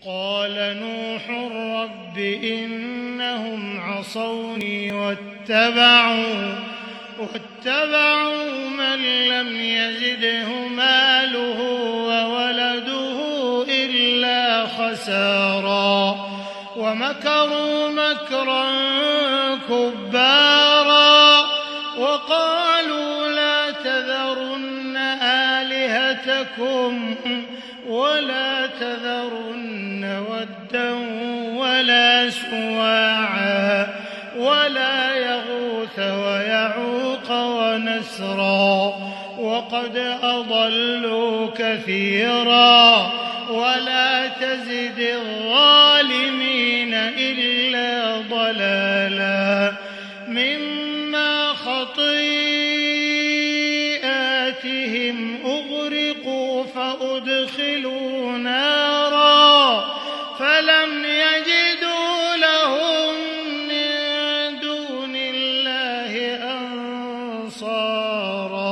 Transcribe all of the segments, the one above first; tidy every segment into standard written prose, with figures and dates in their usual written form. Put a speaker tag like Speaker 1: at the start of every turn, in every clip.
Speaker 1: قال نوح رب إنهم عصوني واتبعوا من لم يزده ماله وولده إلا خسارا ومكروا مكرا كبارا وقالوا لا تذرن آلهتكم ولا تذرن ودا ولا سواعا ولا يغوث ويعوق ونسرا وقد أضلوا كثيرا ولا تزد الظالمين إلا ضلالا مما خطيئاتهم أغرقوا فأدخلوا نارا فلم يجدوا لهم من دون الله أنصارا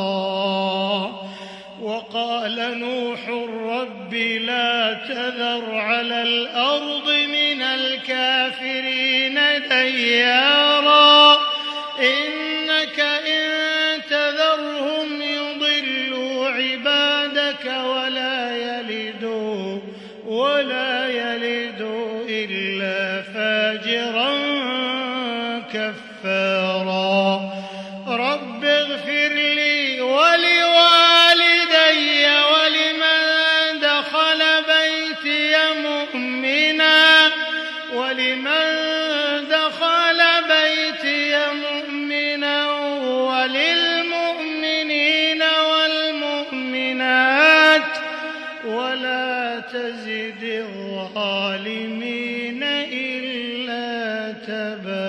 Speaker 1: وقال نوح رب لا تذر على الأرض من الكافرين ديارا إنك إن تذرهم يضلوا عبادك ولا يلدوا إلا فاجرا كفارا رب اغفر لي ولوالدي ولمن دخل بيتي مؤمنا وللمؤمنين والمؤمنات ولا تزد الظالمين إلا تبارا.